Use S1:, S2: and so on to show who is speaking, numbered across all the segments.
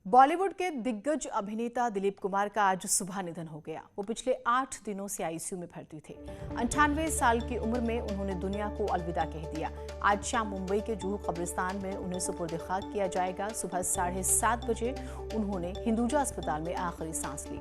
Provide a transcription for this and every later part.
S1: बॉलीवुड के दिग्गज अभिनेता दिलीप कुमार का आज सुबह निधन हो गया। वो पिछले 8 दिनों से आईसीयू में भर्ती थे। 98 साल की उम्र में उन्होंने दुनिया को अलविदा कह दिया। आज शाम मुंबई के जुहू कब्रिस्तान में उन्हें सुपुर्द खाक किया जाएगा। सुबह 7:30 बजे उन्होंने हिंदुजा अस्पताल में आखिरी सांस ली।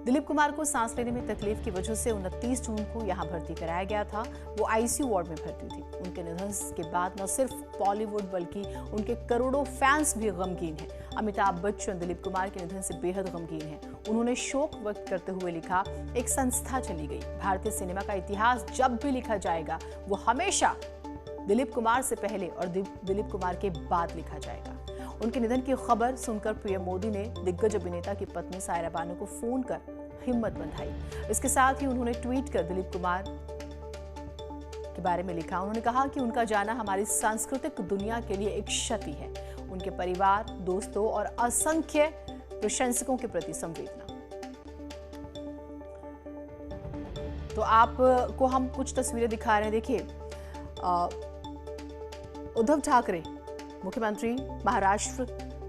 S1: दिलीप कुमार को सांस लेने में तकलीफ की वजह से 29 जून को यहां भर्ती कराया गया था। वो आईसीयू वार्ड में भर्ती थी। उनके निधन के बाद न सिर्फ बॉलीवुड बल्कि उनके करोड़ों फैंस भी गमगीन हैं। अमिताभ बच्चन दिलीप कुमार के निधन से बेहद गमगीन हैं। उन्होंने शोक व्यक्त करते हुए लिखा, एक संस्था चली गई। भारतीय सिनेमा का इतिहास जब भी लिखा जाएगा वो हमेशा दिलीप कुमार से पहले और दिलीप कुमार के बाद लिखा जाएगा। उनके निधन की खबर सुनकर पीएम मोदी ने दिग्गज अभिनेता की पत्नी सायरा बानो को फोन कर हिम्मत बंधाई। इसके साथ ही उन्होंने ट्वीट कर दिलीप कुमार के बारे में लिखा। उन्होंने कहा कि उनका जाना हमारी सांस्कृतिक दुनिया के लिए एक क्षति है। उनके परिवार, दोस्तों और असंख्य प्रशंसकों के प्रति संवेदना। तो आपको हम कुछ तस्वीरें दिखा रहे हैं। देखिए, उद्धव ठाकरे मुख्यमंत्री महाराष्ट्र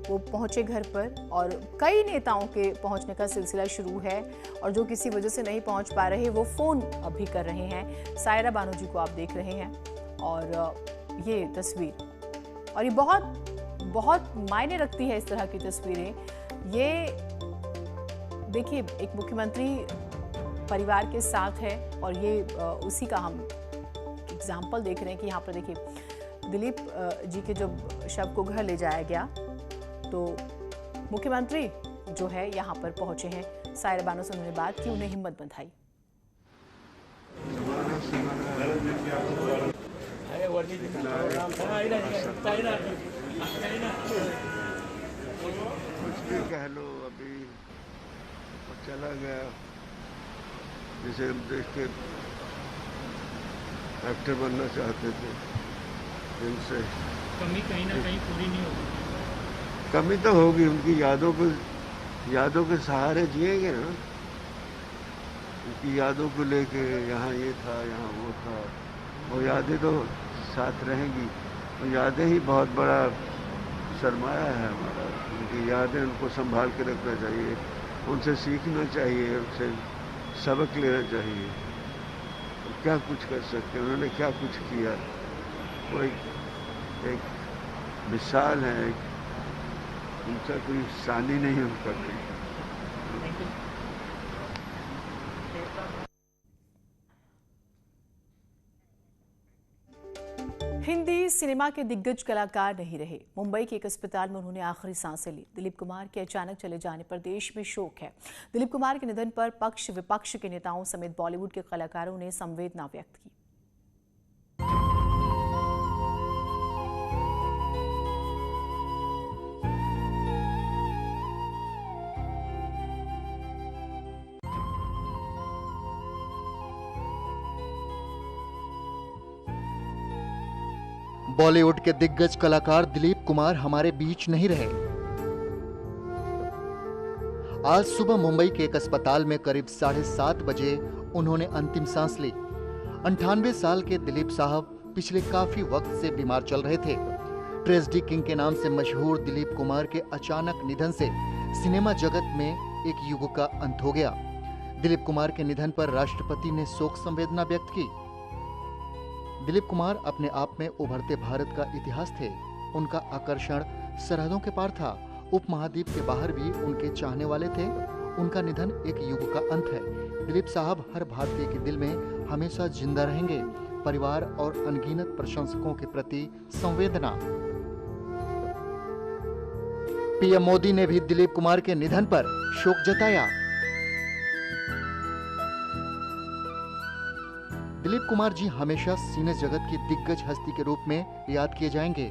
S1: वो पहुंचे घर पर और कई नेताओं के पहुंचने का सिलसिला शुरू है और जो किसी वजह से नहीं पहुंच पा रहे वो फोन अभी कर रहे हैं। सायरा बानो जी को आप देख रहे हैं और ये तस्वीर, और ये बहुत मायने रखती है इस तरह की तस्वीरें। ये देखिए, एक मुख्यमंत्री परिवार के साथ है और ये उसी का हम एग्जाम्पल देख रहे हैं कि यहाँ पर देखिए दिलीप जी के जब शव को घर ले जाया गया तो मुख्यमंत्री जो है यहाँ पर पहुंचे हैं। सायरा बानो से उन्होंने बात की, उन्हें हिम्मत बंधाई।
S2: कुछ भी कह लो, अभी चला गया। जिसे हम देख के एक्टर बनना चाहते थे, इनसे
S3: कमी कहीं ना कहीं पूरी नहीं होगी।
S2: कमी तो होगी। उनकी यादों के सहारे जिएंगे ना। उनकी यादों को लेके यहाँ ये था, यहाँ वो था, वो यादें तो साथ रहेंगी। वो यादें ही बहुत बड़ा सरमाया है हमारा। उनकी यादें, उनको संभाल के रखना चाहिए, उनसे सीखना चाहिए, उनसे सबक लेना चाहिए। तो क्या कुछ कर सकते हैं, उन्होंने क्या कुछ किया। वो एक मिसाल है, उनका कोई सानी नहीं उनका कोई।
S1: हिंदी सिनेमा के दिग्गज कलाकार नहीं रहे। मुंबई के एक अस्पताल में उन्होंने आखिरी सांसें ली। दिलीप कुमार के अचानक चले जाने पर देश में शोक है। दिलीप कुमार के निधन पर पक्ष विपक्ष के नेताओं समेत बॉलीवुड के कलाकारों ने संवेदना व्यक्त की।
S4: बॉलीवुड के दिग्गज कलाकार दिलीप कुमार हमारे बीच नहीं रहे। आज सुबह मुंबई के एक अस्पताल में करीब 7:30 बजे उन्होंने अंतिम सांस ली। 98 साल के दिलीप साहब पिछले काफी वक्त से बीमार चल रहे थे। ट्रेजेडी किंग के नाम से मशहूर दिलीप कुमार के अचानक निधन से सिनेमा जगत में एक युग का अंत हो गया। दिलीप कुमार के निधन पर राष्ट्रपति ने शोक संवेदना व्यक्त की। दिलीप कुमार अपने आप में उभरते भारत का इतिहास थे। उनका आकर्षण सरहदों के पार था। उपमहाद्वीप के बाहर भी उनके चाहने वाले थे। उनका निधन एक युग का अंत है। दिलीप साहब हर भारतीय के दिल में हमेशा जिंदा रहेंगे। परिवार और अनगिनत प्रशंसकों के प्रति संवेदना। पीएम मोदी ने भी दिलीप कुमार के निधन पर शोक जताया। दिलीप कुमार जी हमेशा सिने जगत की दिग्गज हस्ती के रूप में याद किए जाएंगे।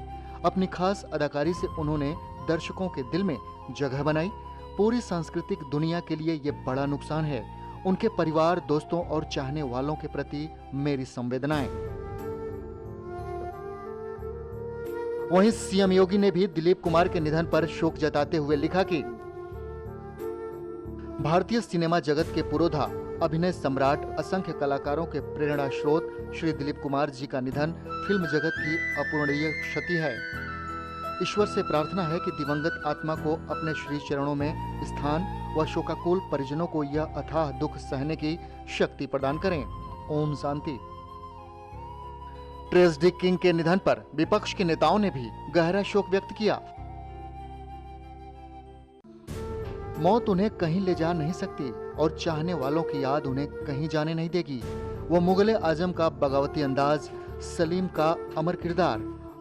S4: अपनी खास अदाकारी से उन्होंने दर्शकों के दिल में जगह बनाई। पूरी सांस्कृतिक दुनिया के लिए ये बड़ा नुकसान है। उनके परिवार, दोस्तों और चाहने वालों के प्रति मेरी संवेदनाएं। वहीं सीएम योगी ने भी दिलीप कुमार के निधन पर शोक जताते हुए लिखा कि भारतीय सिनेमा जगत के पुरोधा, अभिनय सम्राट, असंख्य कलाकारों के प्रेरणा स्रोत श्री दिलीप कुमार जी का निधन फिल्म जगत की अपूरणीय क्षति है। ईश्वर से प्रार्थना है कि दिवंगत आत्मा को अपने श्री चरणों में स्थान व शोकाकुल परिजनों को यह अथाह दुख सहने की शक्ति प्रदान करें। ओम शांति। ट्रेजडी किंग के निधन पर विपक्ष के नेताओं ने भी गहरा शोक व्यक्त किया। मौत उन्हें कहीं ले जा नहीं सकती और चाहने वालों की याद उन्हें कहीं जाने नहीं देगी। वो मुगले आजम का बगावती अंदाज, सलीम का अमर किरदार,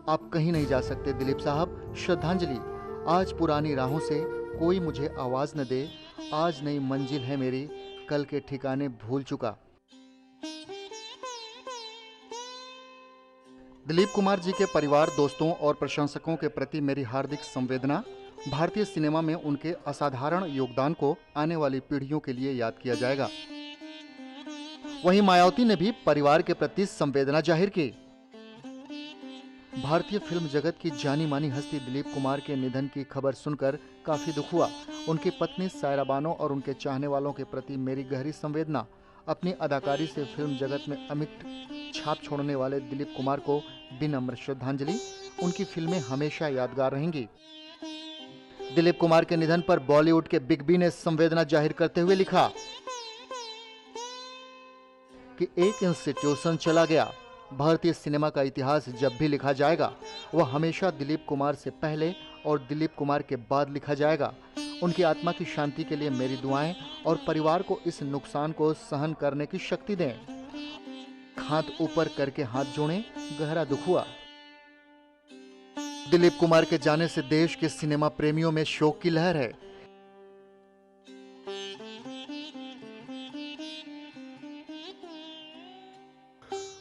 S4: आप कहीं नहीं जा सकते दिलीप साहब। श्रद्धांजलि। आज पुरानी राहों से कोई मुझे आवाज न दे, आज नई मंजिल है मेरी, कल के ठिकाने भूल चुका। दिलीप कुमार जी के परिवार, दोस्तों और प्रशंसकों के प्रति मेरी हार्दिक संवेदना। भारतीय सिनेमा में उनके असाधारण योगदान को आने वाली पीढ़ियों के लिए याद किया जाएगा। वहीं मायावती ने भी परिवार के प्रति संवेदना जाहिर की। भारतीय फिल्म जगत की जानी मानी हस्ती दिलीप कुमार के निधन की खबर सुनकर काफी दुख हुआ। उनकी पत्नी सायरा बानो और उनके चाहने वालों के प्रति मेरी गहरी संवेदना। अपनी अदाकारी से फिल्म जगत में अमिट छाप छोड़ने वाले दिलीप कुमार को विनम्र श्रद्धांजलि। उनकी फिल्में हमेशा यादगार रहेंगी। दिलीप कुमार के निधन पर बॉलीवुड के बिग बी ने संवेदना जाहिर करते हुए लिखा कि एक इंस्टीट्यूशन चला गया। भारतीय सिनेमा का इतिहास जब भी लिखा जाएगा वह हमेशा दिलीप कुमार से पहले और दिलीप कुमार के बाद लिखा जाएगा। उनकी आत्मा की शांति के लिए मेरी दुआएं और परिवार को इस नुकसान को सहन करने की शक्ति दें। हाथ ऊपर करके हाथ जोड़ें, गहरा दुख हुआ। दिलीप कुमार के जाने से देश के सिनेमा प्रेमियों में शोक की लहर है।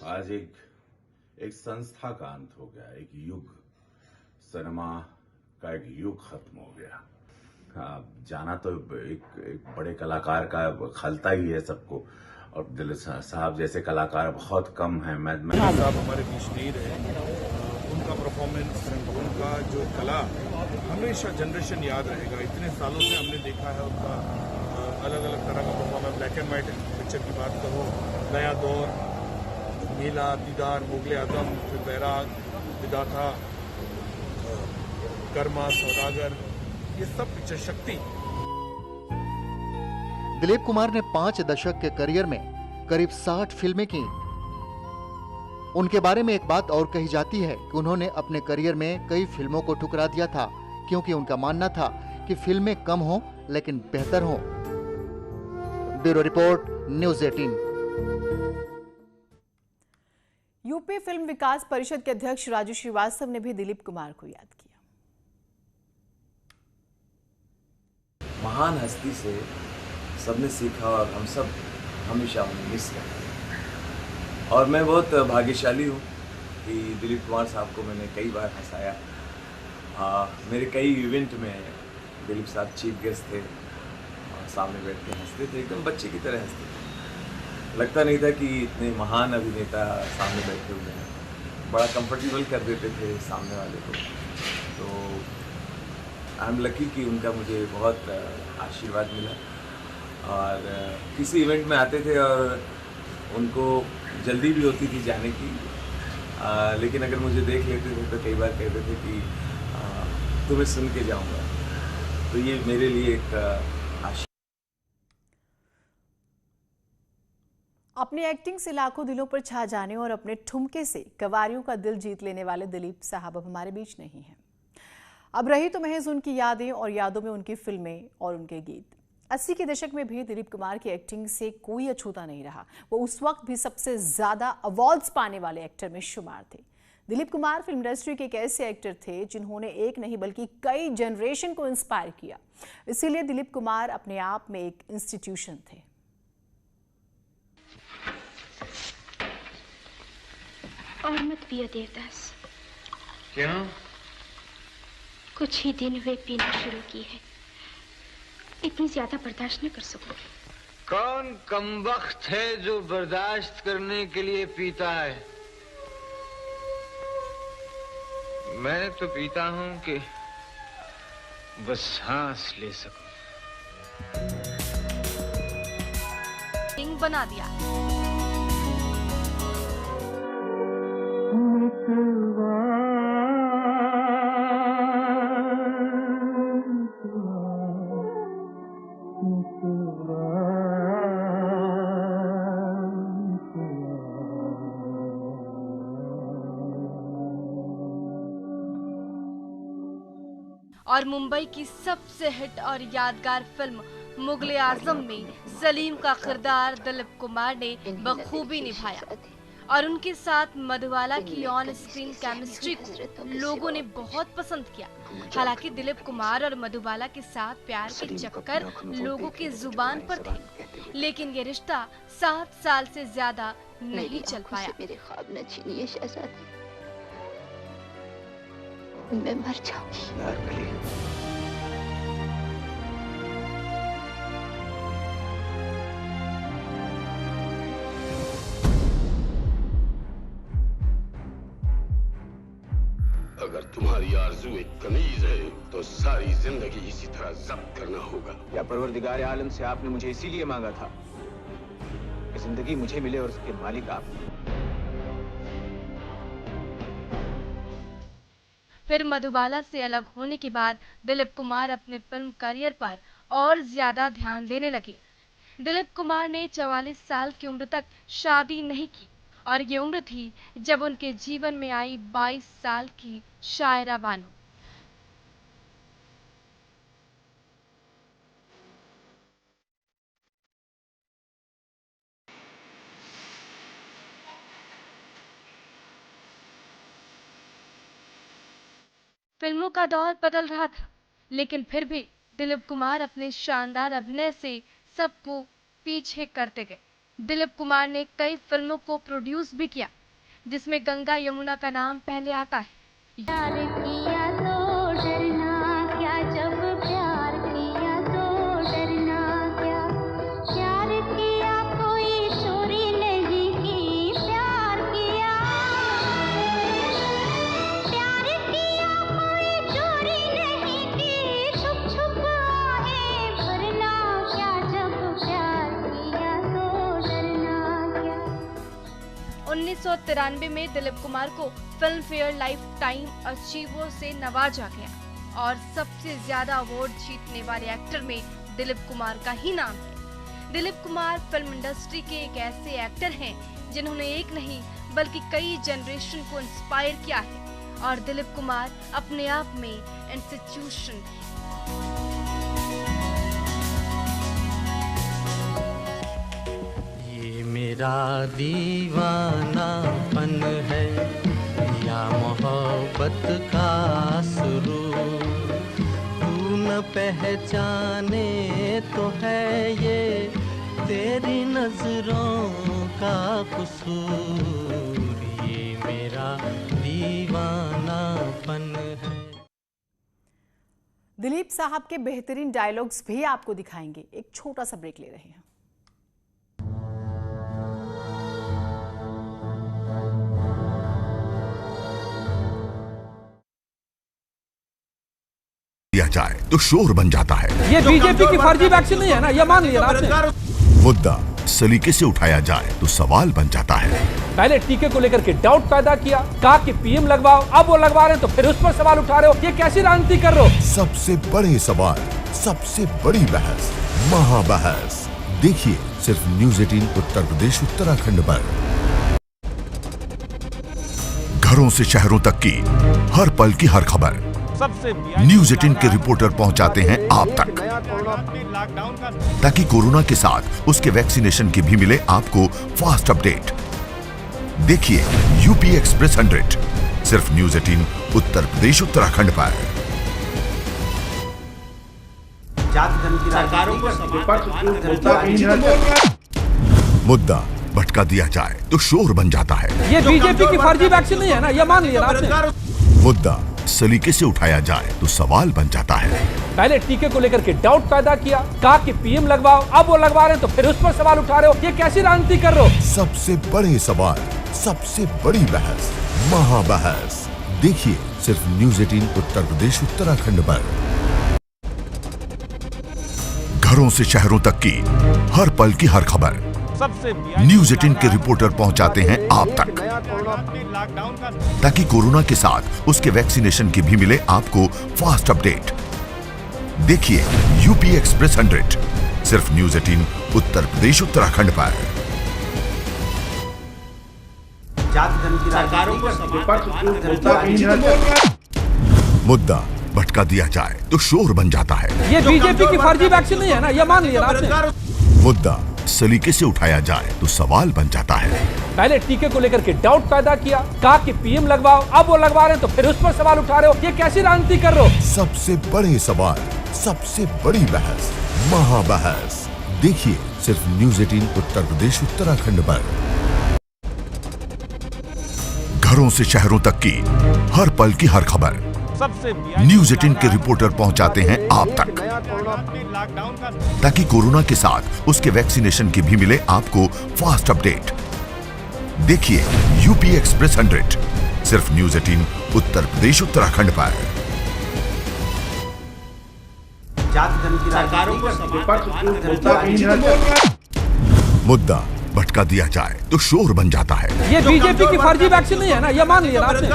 S5: आज एक संस्था का अंत हो गया, एक युग, सिनेमा का एक युग खत्म हो गया। जाना तो एक बड़े कलाकार का खलता ही है सबको, और दिलीप साहब जैसे कलाकार बहुत कम हैं। मैं
S6: साहब हमारे बीच नहीं रहे, उनका परफॉर्मेंस, उनका जो कला हमेशा जनरेशन याद रहेगा। इतने सालों से हमने देखा है उनका अलग अलग तरह का performance. Black and white picture की बात करो, नया दौर, नीला, दीदार, मुगले आजम, फिर बैराग, विधाता, कर्मा, सौदागर, ये सब पिक्चर, शक्ति।
S4: दिलीप कुमार ने 5 दशक के करियर में करीब 60 फिल्में की। उनके बारे में एक बात और कही जाती है कि उन्होंने अपने करियर में कई फिल्मों को ठुकरा दिया था, क्योंकि उनका मानना था कि फिल्में कम हों लेकिन बेहतर हों। Bureau report, news 18।
S1: UP film विकास परिषद के अध्यक्ष राजू श्रीवास्तव ने भी दिलीप कुमार को याद किया।
S7: महान हस्ती से सबने सीखा और हम सब हमेशा उन्हें मिस करते हैं। और मैं बहुत भाग्यशाली हूँ कि दिलीप कुमार साहब को मैंने कई बार हंसाया। मेरे कई इवेंट में दिलीप साहब चीफ गेस्ट थे और सामने बैठ के हंसते थे, एकदम बच्चे की तरह हंसते थे। लगता नहीं था कि इतने महान अभिनेता सामने बैठे हुए हैं। बड़ा कंफर्टेबल कर देते थे सामने वाले को। तो आई एम लकी कि उनका मुझे बहुत आशीर्वाद मिला। और किसी इवेंट में आते थे और उनको जल्दी भी होती थी जाने की, लेकिन अगर मुझे देख लेते थे तो कई बार कहते थे कि तुम्हें सुन के जाऊंगा। तो ये मेरे लिए एक आशीर्वाद।
S1: अपनी एक्टिंग से लाखों दिलों पर छा जाने और अपने ठुमके से कवारियों का दिल जीत लेने वाले दिलीप साहब अब हमारे बीच नहीं हैं। अब रही तो महज उनकी यादें और यादों में उनकी फिल्में और उनके गीत। 80 के दशक में भी दिलीप कुमार की एक्टिंग से कोई अछूता नहीं रहा। वो उस वक्त भी सबसे ज्यादा अवार्ड्स पाने वाले एक्टर में शुमार थे। दिलीप कुमार फिल्म इंडस्ट्री के एक ऐसे एक्टर थे जिन्होंने एक नहीं बल्कि कई जनरेशन को इंस्पायर किया। इसीलिए दिलीप कुमार अपने आप में एक इंस्टीट्यूशन थे।
S8: और मत पियो देवदास।
S9: क्यों?
S8: कुछ ही दिन हुए पीना शुरू की है, इतनी ज्यादा बर्दाश्त न कर सकूंगी।
S9: कौन कमबख्त है जो बर्दाश्त करने के लिए पीता है? मैं तो पीता हूं कि बस सांस ले सकूं।
S8: किंग बना दिया।
S10: और मुंबई की सबसे हिट और यादगार फिल्म मुगले आजम में सलीम का किरदार दिलीप कुमार ने बखूबी निभाया और उनके साथ मधुबाला की ऑन स्क्रीन केमिस्ट्री को लोगों ने बहुत पसंद किया। हालांकि दिलीप कुमार और मधुबाला के साथ प्यार के चक्कर लोगों की जुबान पर थे, लेकिन ये रिश्ता 7 साल से ज्यादा नहीं चल पाया।
S11: मेरे ख्वाब न छीनिए शहजादी, मैं मर जाऊंगी।
S12: अगर तुम्हारी आरज़ू एक कमीज है तो सारी जिंदगी इसी तरह जब्त करना होगा।
S13: या परवरदिगार आलम से आपने मुझे इसीलिए मांगा था कि जिंदगी मुझे मिले और उसके मालिक आप।
S10: फिर मधुबाला से अलग होने के बाद दिलीप कुमार अपने फिल्म करियर पर और ज्यादा ध्यान देने लगे। दिलीप कुमार ने 44 साल की उम्र तक शादी नहीं की और ये उम्र थी जब उनके जीवन में आई 22 साल की शायरा बानो। फिल्मों का दौर बदल रहा था, लेकिन फिर भी दिलीप कुमार अपने शानदार अभिनय से सबको पीछे करते गए। दिलीप कुमार ने कई फिल्मों को प्रोड्यूस भी किया, जिसमें गंगा यमुना का नाम पहले आता है।
S11: प्यार किया तो डरना क्या, जब प्यार किया तो डरना क्या, प्यार किया कोई चोरी नहीं की, प्यार किया कोई चोरी नहीं की, छुप छुप आहे भरना क्या, जब प्यार किया तो डरना क्या।
S10: 1993 में दिलीप कुमार को film fair life time achiever से नवाजा गया और सबसे ज्यादा अवार्ड जीतने वाले एक्टर में दिलीप कुमार का ही नाम है। दिलीप कुमार फिल्म इंडस्ट्री के एक ऐसे एक्टर हैं जिन्होंने एक नहीं बल्कि कई जनरेशन को इंस्पायर किया है और दिलीप कुमार अपने आप में इंस्टीट्यूशन है।
S14: ये मेरा दीवानापन है या मोहब्बत का सुरूर, तू न पहचाने तो है ये तेरी नजरों का कसूर, ये मेरा दीवानापन है।
S1: दिलीप साहब के बेहतरीन डायलॉग्स भी आपको दिखाएंगे। एक छोटा सा ब्रेक ले रहे हैं।
S15: दिया जाए तो शोर बन जाता है।
S16: ये बीजेपी की फर्जी वैक्सीन नहीं है ना, ये मान लिया आपने।
S15: मुद्दा सलीके से उठाया जाए तो सवाल बन जाता है।
S16: पहले टीके को लेकर के डाउट पैदा किया, कहा कि पीएम लगवाओ, अब वो लगवा रहे हैं तो फिर उस पर सवाल उठा रहे हो, ये कैसी राजनीति कर रहे हो?
S15: सबसे बड़े सवाल, सबसे बड़ी बहस, महाबहस देखिए सिर्फ न्यूज़ 18 उत्तर प्रदेश उत्तराखंड पर। घरों से शहरों तक की हर पल की हर खबर न्यूज़ 18 के रिपोर्टर पहुंचाते हैं आप तक, ताकि कोरोना के साथ उसके वैक्सीनेशन की भी मिले आपको फास्ट अपडेट। देखिए यूपी एक्सप्रेस 100 सिर्फ न्यूज़ 18 उत्तर प्रदेश उत्तराखंड पर।
S13: जाति धर्म की
S15: मुद्दा भटका दिया जाए तो शोर बन जाता है।
S16: ये बीजेपी की फर्जी वैक्सीन नहीं है ना, ये मान लिया आपने।
S15: मुद्दा सलीके से उठाया जाए तो सवाल बन जाता है।
S16: पहले टीके को लेकर के डाउट पैदा किया, कहा कि पीएम लगवाओ, अब वो लगवा रहे हैं तो फिर उस पर सवाल उठा रहे हो, ये कैसी राजनीति कर रहे हो?
S15: सबसे बड़े सवाल, सबसे बड़ी बहस, महाबहस देखिए सिर्फ न्यूज़ 18 उत्तर प्रदेश उत्तराखंड पर। घरों से शहरों तक की हर पल की हर खबर न्यूज़ 18 के रिपोर्टर पहुंचाते हैं आप तक, ताकि कोरोना के साथ उसके वैक्सीनेशन की भी मिले आपको फास्ट अपडेट। देखिए यूपी एक्सप्रेस 100 सिर्फ न्यूज़ 18 उत्तर प्रदेश उत्तराखंड पर।
S13: जाति धर्म की
S15: मुद्दा भटका दिया जाए तो शोर बन जाता है।
S16: ये बीजेपी की फर्जी वैक्सीन नहीं है ना, ये मान लिया आपने।
S15: मुद्दा सलीके से उठाया जाए तो सवाल बन जाता है।
S16: पहले टीके को लेकर के डाउट पैदा किया, कहा कि पीएम लगवाओ, अब वो लगवा रहे हैं तो फिर उस पर सवाल उठा रहे हो, ये कैसी राजनीति कर रहे हो?
S15: सबसे बड़े सवाल, सबसे बड़ी बहस, महाबहस देखिए सिर्फ न्यूज़ 18 उत्तर प्रदेश उत्तराखंड पर। घरों से शहरों तक की हर पल की हर खबर न्यूज़ 18 के रिपोर्टर पहुंचाते हैं आप तक, ताकि कोरोना के साथ उसके वैक्सीनेशन की भी मिले आपको फास्ट अपडेट। देखिए यूपी एक्सप्रेस 100 सिर्फ न्यूज़ 18 उत्तर प्रदेश उत्तराखंड पर। मुद्दा भटका दिया जाए तो शोर बन जाता है।
S16: ये बीजेपी की फर्जी वैक्सीन नहीं है ना, ये मान लिया आपने।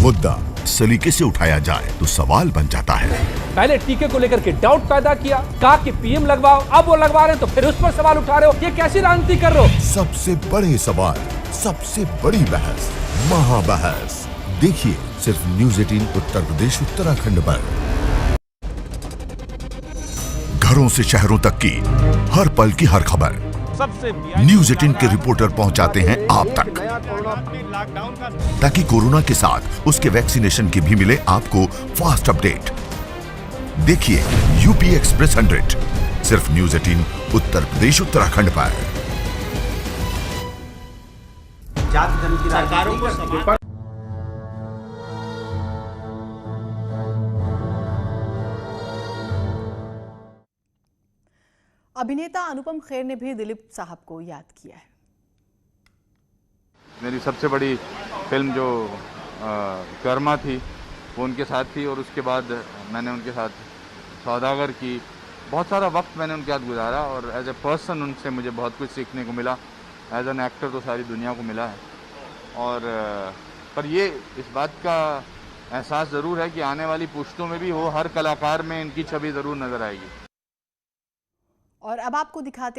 S15: मुद्दा सलीके से उठाया जाए तो सवाल बन जाता है।
S16: पहले टीके को लेकर के डाउट पैदा किया, कहा कि पीएम लगवाओ, अब वो लगवा रहे हैं तो फिर उस पर सवाल उठा रहे हो, ये कैसी राजनीति कर रहे हो?
S15: सबसे बड़े सवाल, सबसे बड़ी बहस, महाबहस देखिए सिर्फ न्यूज़ 18 उत्तर प्रदेश उत्तराखंड पर। घरों से शहरों तक की हर पल की हर खबर न्यूज़ 18 के रिपोर्टर पहुंचाते हैं आप तक, ताकि कोरोना के साथ उसके वैक्सीनेशन की भी मिले आपको फास्ट अपडेट। देखिए यूपी एक्सप्रेस 100 सिर्फ न्यूज़ 18 उत्तर प्रदेश उत्तराखंड पर।
S1: अभिनेता अनुपम खेर ने भी दिलीप साहब को याद किया है।
S17: मेरी सबसे बड़ी फिल्म जो कर्मा थी वो उनके साथ थी, और उसके बाद मैंने उनके साथ सौदागर की। बहुत सारा वक्त मैंने उनके साथ गुजारा और एज ए पर्सन उनसे मुझे बहुत कुछ सीखने को मिला। एज एन एक्टर तो सारी दुनिया को मिला है, और पर ये इस बात का एहसास ज़रूर है कि आने वाली पुश्तों में भी वो हर कलाकार में इनकी छवि ज़रूर नज़र आएगी।
S1: और अब आपको दिखाते हैं